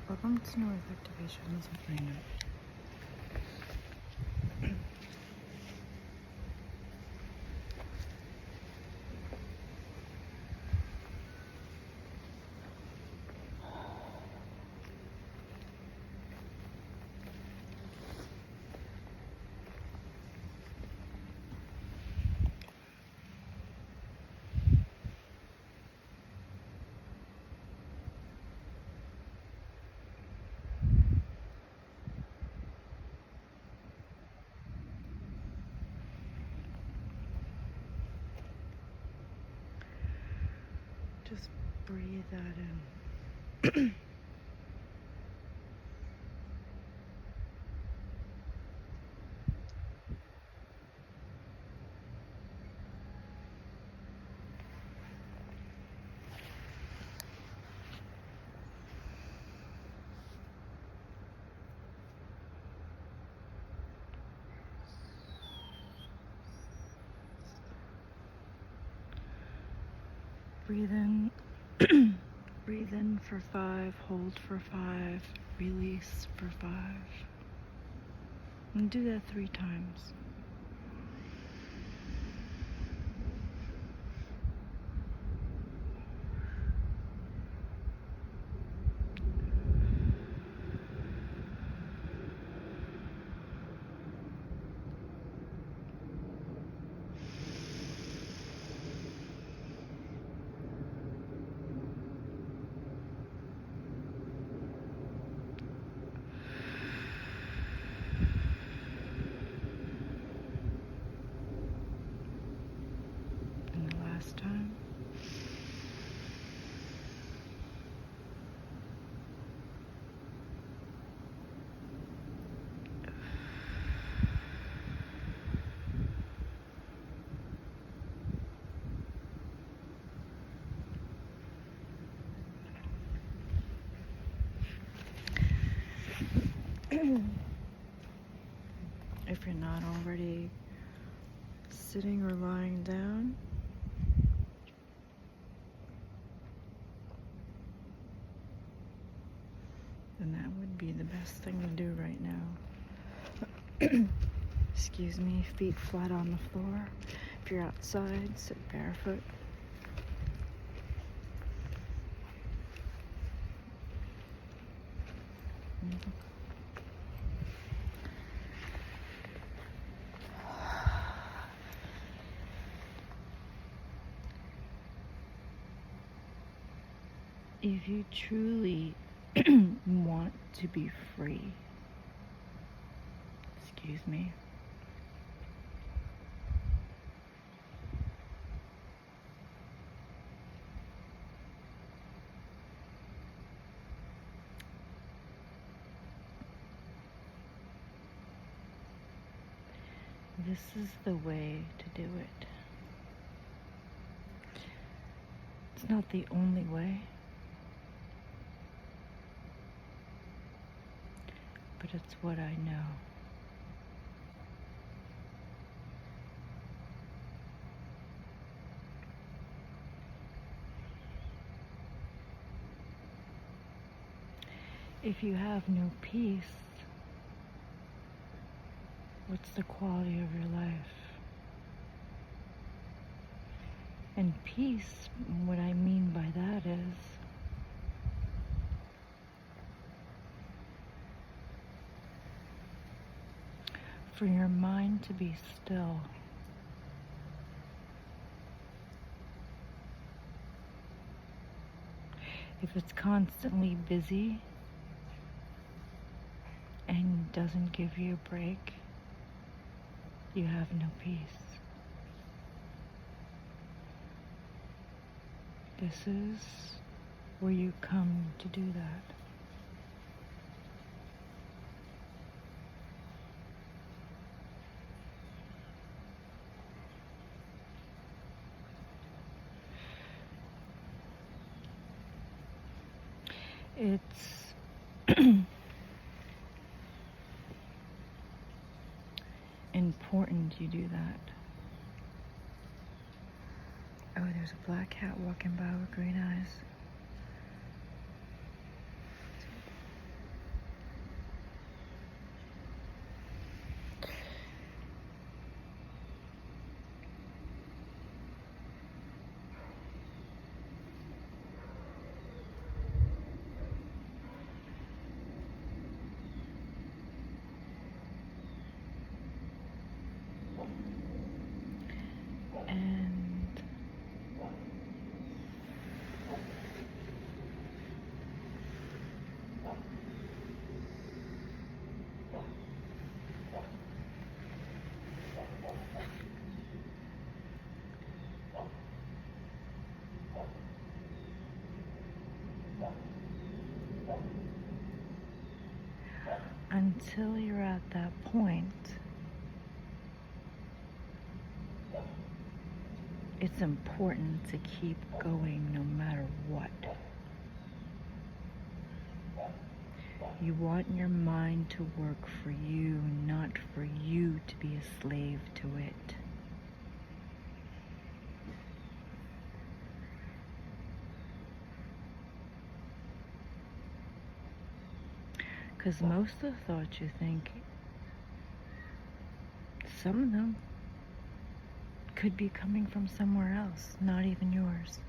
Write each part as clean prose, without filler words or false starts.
Welcome to Noise Activations with Raina. Just breathe that in. Breathe in. Breathe in for 5, hold for 5, release for 5. And do that 3 times. And the last time. If you're not already sitting or lying down, then that would be the best thing to do right now. Excuse me, feet flat on the floor. If you're outside, sit barefoot. If you truly want to be free, excuse me, this is the way to do it. It's not the only way, but it's what I know. If you have no peace, what's the quality of your life? And peace, what I mean by that is for your mind to be still. If it's constantly busy and doesn't give you a break, you have no peace. This is where you come to do that. It's important you do that. Oh, there's a black cat walking by with green eyes. Until you're at that point, it's important to keep going no matter what. You want your mind to work for you, not for you to be a slave to it. Because most of the thoughts you think, some of them could be coming from somewhere else, not even yours.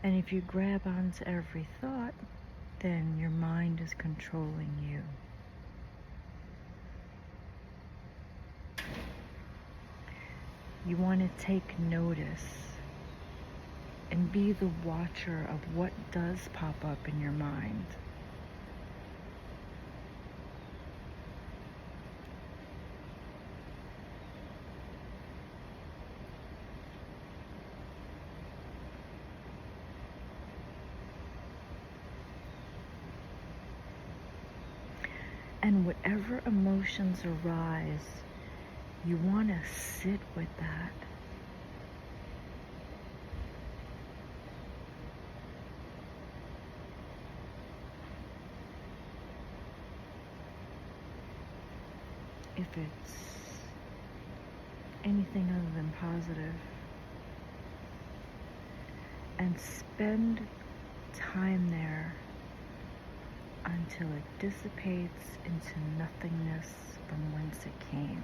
And if you grab onto every thought, then your mind is controlling you. You want to take notice and be the watcher of what does pop up in your mind. And whatever emotions arise, you want to sit with that. If it's anything other than positive, and spend time there until it dissipates into nothingness from whence it came.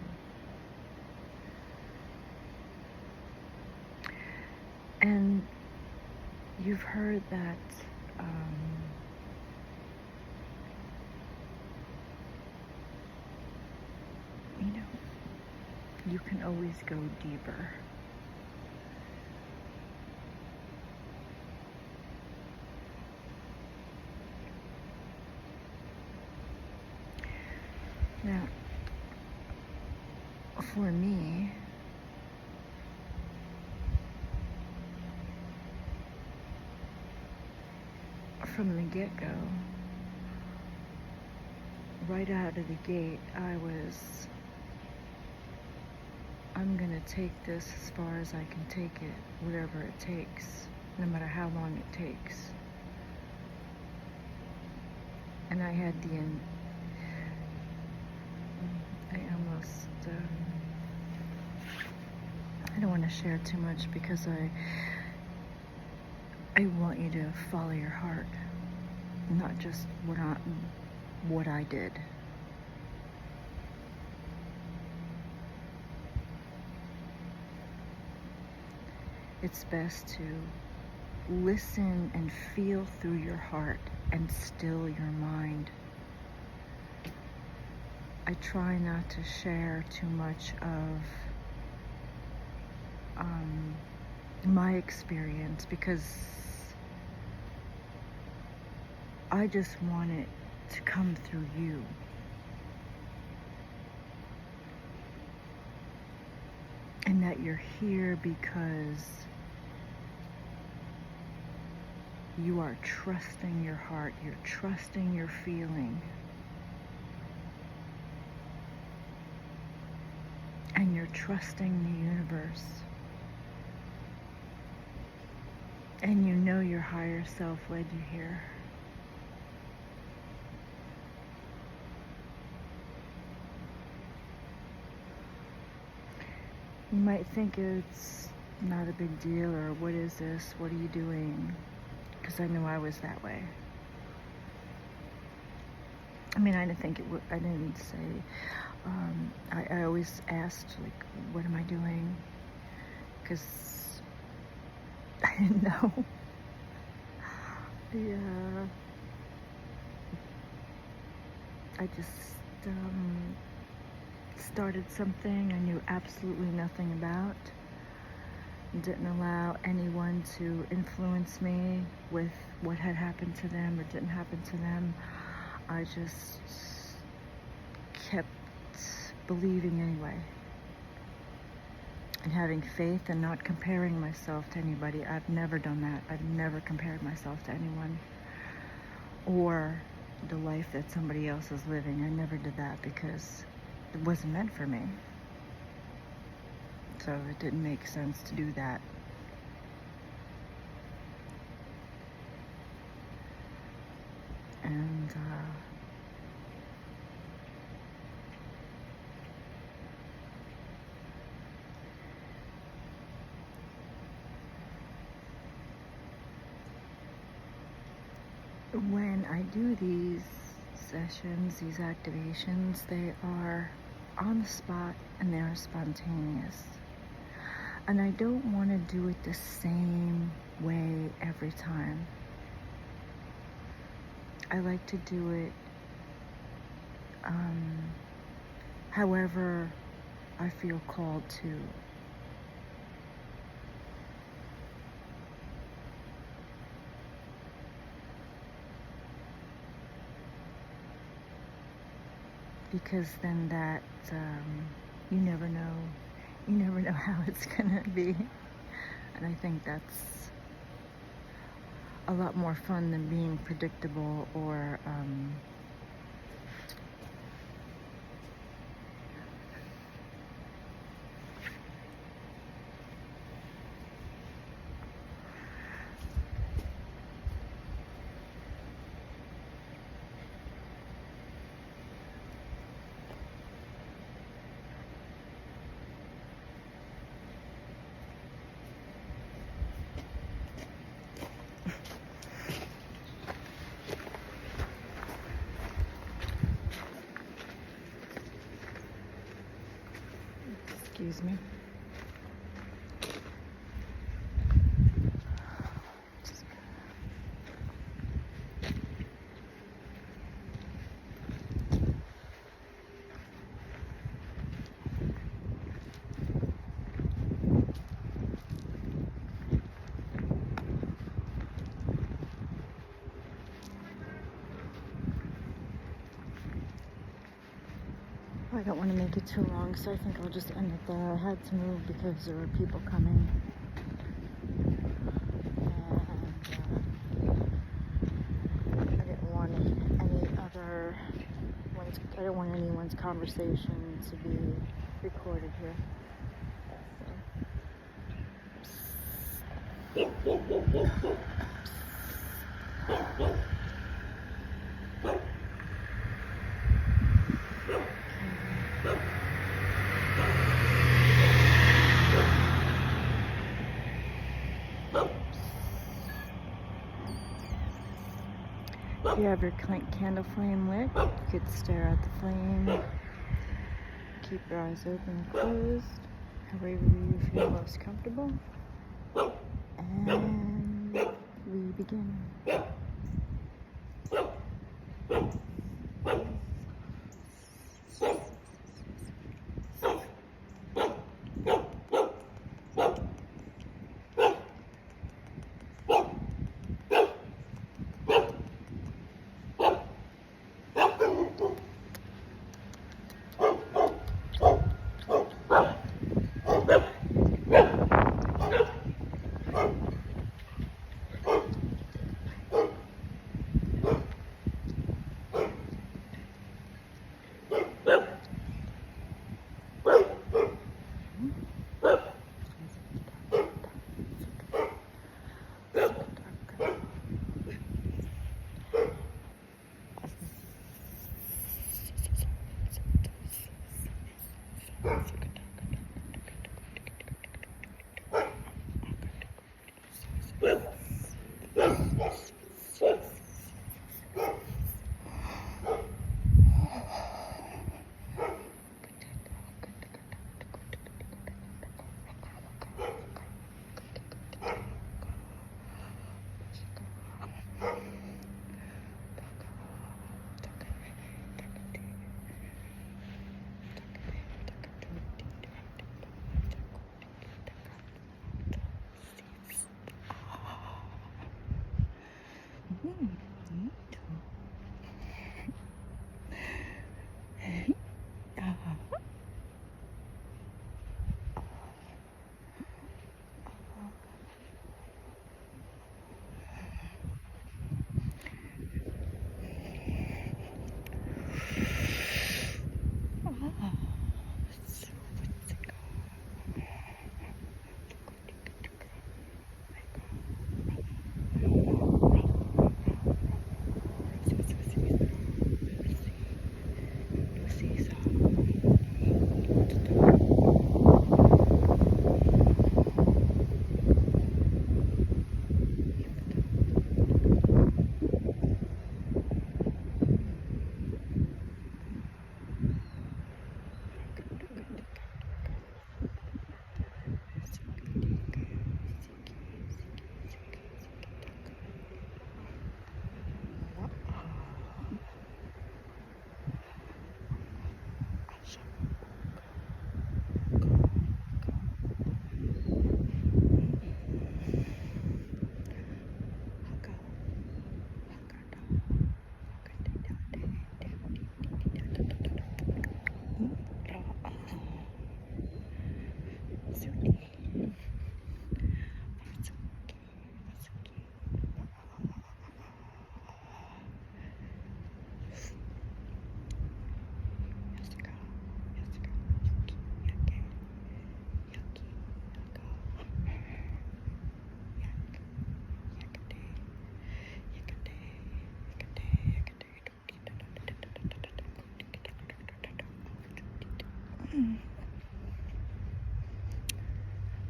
And you've heard that you can always go deeper. Now, for me, from the get-go, right out of the gate, I'm gonna take this as far as I can take it, whatever it takes, no matter how long it takes. And I had I don't want to share too much because I want you to follow your heart, not just what I did. It's best to listen and feel through your heart and still your mind. I try not to share too much of my experience because I just want it to come through you. And that you're here because you are trusting your heart, you're trusting your feeling, and you're trusting the universe. And you know your higher self led you here. You might think it's not a big deal, or what is this? What are you doing? Because I knew I was that way. I mean, I didn't think it would, I didn't say, I always asked, like, what am I doing? Because I didn't know. Yeah. I just started something I knew absolutely nothing about. didn't allow anyone to influence me with what had happened to them or didn't happen to them. I just kept believing anyway, and having faith and not comparing myself to anybody. I've never done that. I've never compared myself to anyone or the life that somebody else is living. I never did that because it wasn't meant for me. So it didn't make sense to do that. And when I do these sessions, these activations, they are on the spot and they are spontaneous. And I don't want to do it the same way every time. I like to do it however I feel called to. Because then that, you never know how it's gonna be. And I think that's a lot more fun than being predictable or excuse me. I don't want to make it too long, so I think I'll just end it there. I had to move because there were people coming. And I didn't want I don't want anyone's conversation to be recorded here. If you have your candle flame lit, you could stare at the flame. Keep your eyes open and closed, however you feel most comfortable. And we begin.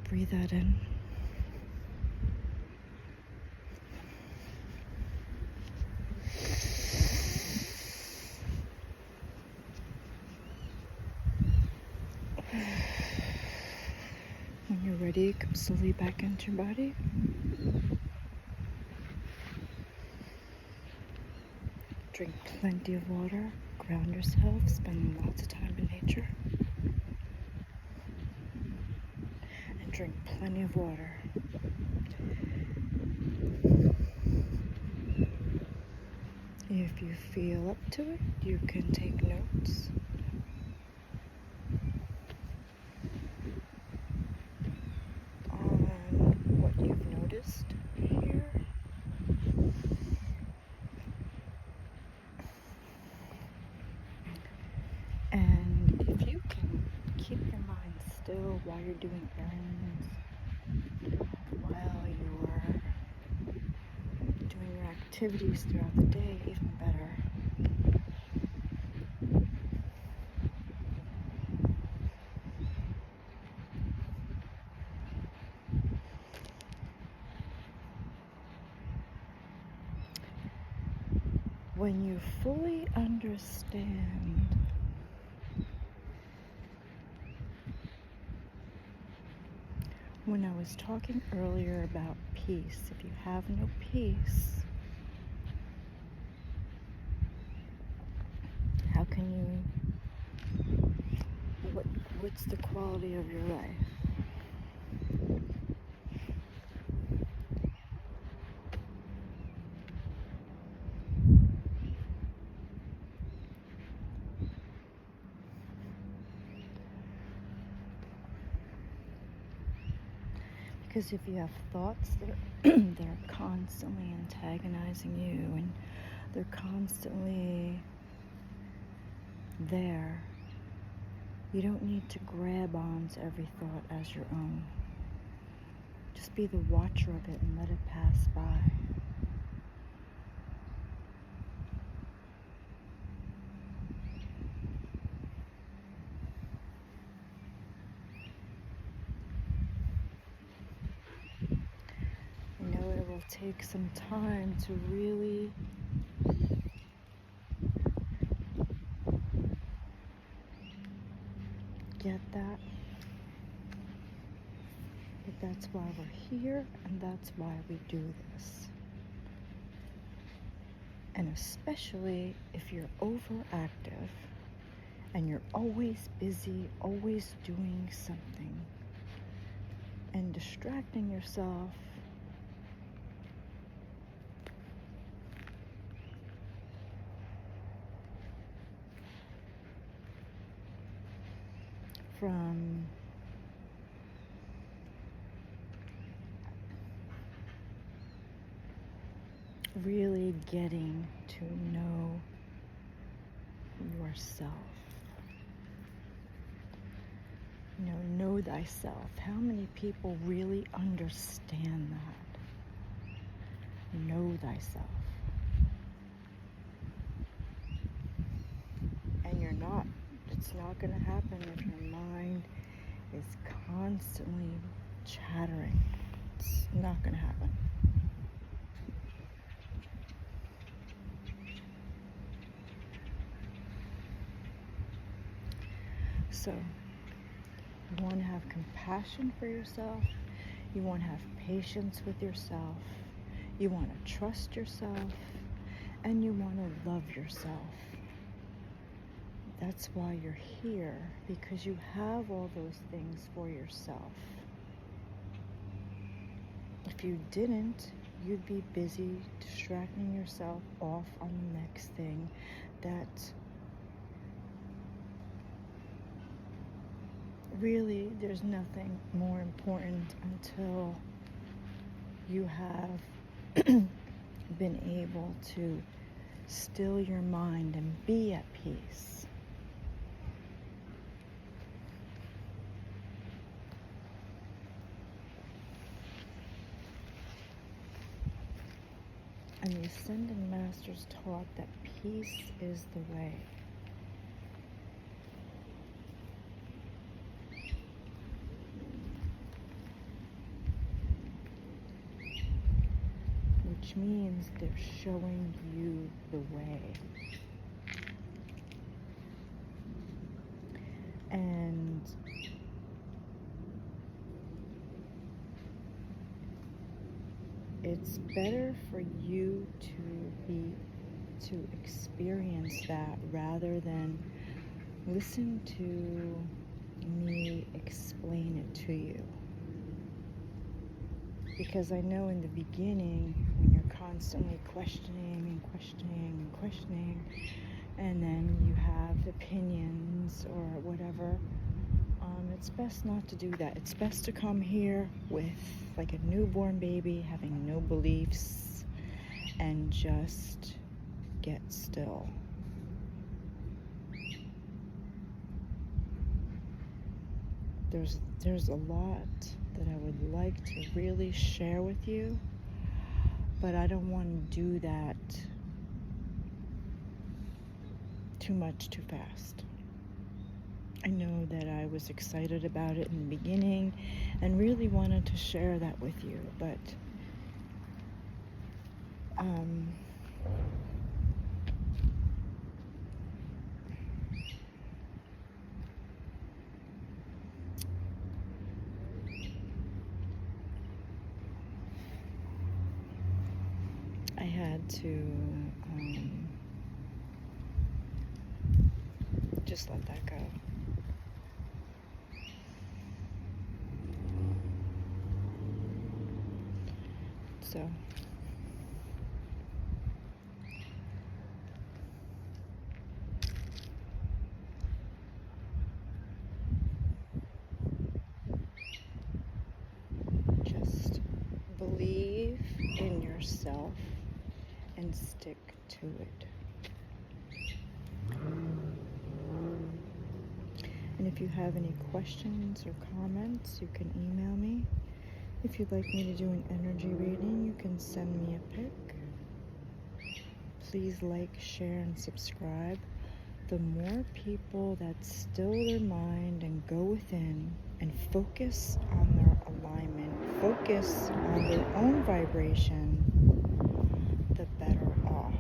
Breathe that in. When you're ready, come slowly back into your body. Drink plenty of water, ground yourself, spend lots of time in nature. And drink plenty of water. If you feel up to it, you can take notes. On what you've noticed here. And if you can keep your mind still while you're doing errands, while you're doing your activities throughout the day, even better. When you fully understand when I was talking earlier about peace, if you have no peace, how can you, what's the quality of your life? Because if you have thoughts that are constantly antagonizing you and they're constantly there, you don't need to grab onto every thought as your own. Just be the watcher of it and let it pass by. I know it will take some time to really get that, but that's why we're here and that's why we do this. And especially if you're overactive and you're always busy, always doing something and distracting yourself from really getting to know yourself. Know thyself. How many people really understand that? Know thyself. And it's not going to happen if your mind is constantly chattering. It's not going to happen. So, you want to have compassion for yourself. You want to have patience with yourself. You want to trust yourself. And you want to love yourself. That's why you're here, because you have all those things for yourself. If you didn't, you'd be busy distracting yourself off on the next thing that really there's nothing more important until you have been able to still your mind and be at peace. And the Ascended Masters taught that peace is the way. Which means they're showing you the way. And it's better for you to experience that rather than listen to me explain it to you. Because I know in the beginning, when you're constantly questioning and then you have opinions or whatever, it's best not to do that. It's best to come here with like a newborn baby, having no beliefs, and just get still. There's a lot that I would like to really share with you, but I don't want to do that too much too fast. I know that I was excited about it in the beginning and really wanted to share that with you, but I had to just let that go. So just believe in yourself and stick to it. And if you have any questions or comments, you can email me. If you'd like me to do an energy reading, you can send me a pic. Please like, share, and subscribe. The more people that still their mind and go within and focus on their alignment, focus on their own vibration, the better off.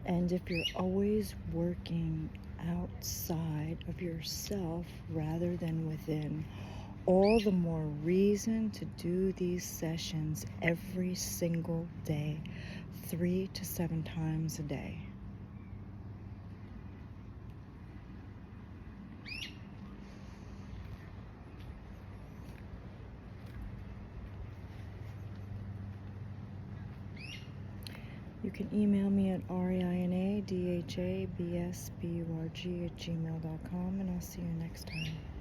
And if you're always working outside of yourself rather than within, all the more reason to do these sessions every single day, 3 to 7 times a day. can email me at reinadhabsburg@gmail.com, and I'll see you next time.